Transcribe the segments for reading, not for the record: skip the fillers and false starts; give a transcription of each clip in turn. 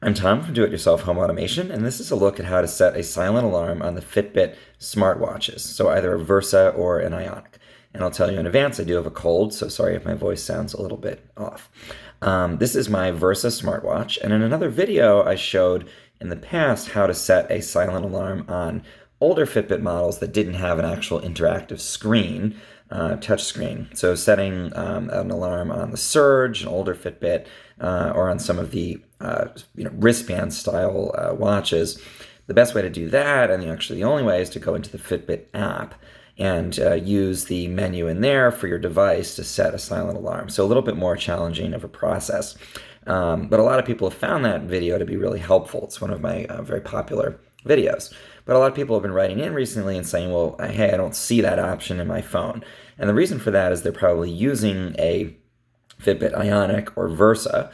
I'm Tom from Do-It-Yourself Home Automation, and this is a look at how to set a silent alarm on the Fitbit smartwatches, so either a Versa or an Ionic. And I'll tell you in advance, I do have a cold, so sorry if my voice sounds a little bit off. This is my Versa smartwatch, and in another video I showed in the past how to set a silent alarm on older Fitbit models that didn't have an actual interactive screen, touch screen. So setting an alarm on the Surge, an older Fitbit, or on some of the wristband style watches. The best way to do that, and actually the only way, is to go into the Fitbit app and use the menu in there for your device to set a silent alarm. So a little bit more challenging of a process. But a lot of people have found that video to be really helpful. It's one of my very popular videos. But a lot of people have been writing in recently and saying, well, hey, I don't see that option in my phone. And the reason for that is they're probably using a Fitbit Ionic or Versa.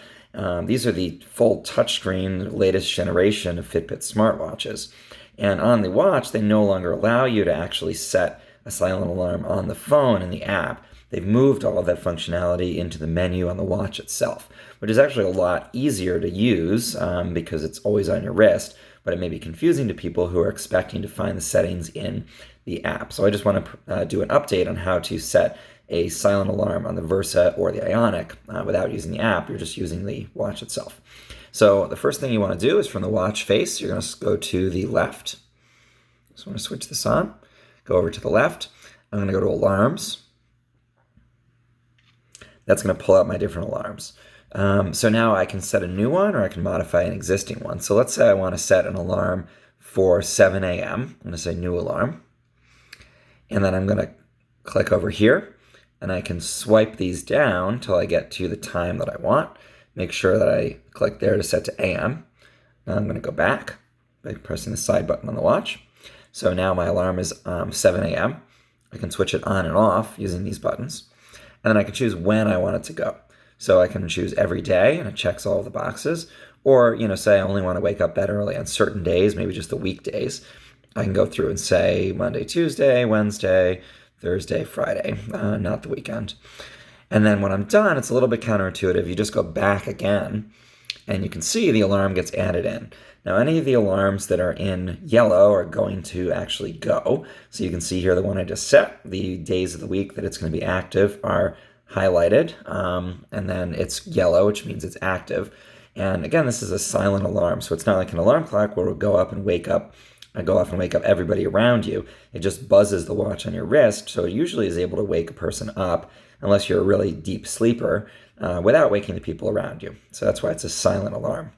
These are the full touchscreen, latest generation of Fitbit smartwatches. And on the watch, they no longer allow you to actually set a silent alarm on the phone in the app. They've moved all of that functionality into the menu on the watch itself, which is actually a lot easier to use because it's always on your wrist, but it may be confusing to people who are expecting to find the settings in the app. So I just want to do an update on how to set a silent alarm on the Versa or the Ionic without using the app. You're just using the watch itself. So the first thing you want to do is from the watch face, you're going to go to the left. So I'm going to switch this on, go over to the left. I'm going to go to alarms. That's going to pull out my different alarms. So now I can set a new one or I can modify an existing one. So let's say I want to set an alarm for 7 a.m. I'm going to say new alarm. And then I'm going to click over here and I can swipe these down till I get to the time that I want. Make sure that I click there to set to AM. Now I'm going to go back by pressing the side button on the watch. So now my alarm is 7 a.m. I can switch it on and off using these buttons. And then I can choose when I want it to go. So I can choose every day, and it checks all of the boxes. Or, say I only want to wake up that early on certain days, maybe just the weekdays. I can go through and say Monday, Tuesday, Wednesday, Thursday, Friday, not the weekend. And then when I'm done, it's a little bit counterintuitive. You just go back again, and you can see the alarm gets added in. Now, any of the alarms that are in yellow are going to actually go. So you can see here the one I just set, the days of the week that it's going to be active are highlighted, and then it's yellow, which means it's active. And again, this is a silent alarm, so it's not like an alarm clock where it'll go off and wake up everybody around you. It just buzzes the watch on your wrist, so it usually is able to wake a person up, unless you're a really deep sleeper, without waking the people around you. So that's why it's a silent alarm.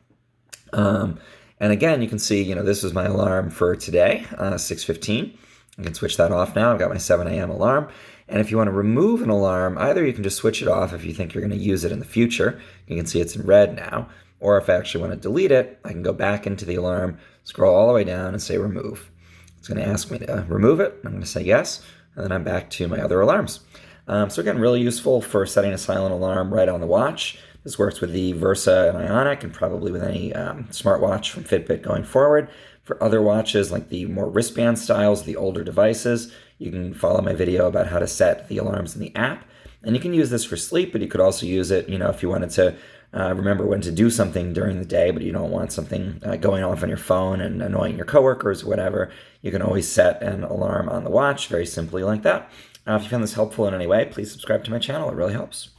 And again, you can see, this is my alarm for today, 6:15. I can switch that off now. I've got my 7 a.m. alarm. And if you want to remove an alarm, either you can just switch it off if you think you're going to use it in the future. You can see it's in red now. Or if I actually want to delete it, I can go back into the alarm, scroll all the way down and say remove. It's going to ask me to remove it. I'm going to say yes. And then I'm back to my other alarms. So again, really useful for setting a silent alarm right on the watch. This works with the Versa and Ionic and probably with any smartwatch from Fitbit going forward. For other watches, like the more wristband styles, the older devices, you can follow my video about how to set the alarms in the app. And you can use this for sleep, but you could also use it, if you wanted to remember when to do something during the day, but you don't want something going off on your phone and annoying your coworkers or whatever. You can always set an alarm on the watch very simply like that. If you found this helpful in any way, please subscribe to my channel. It really helps.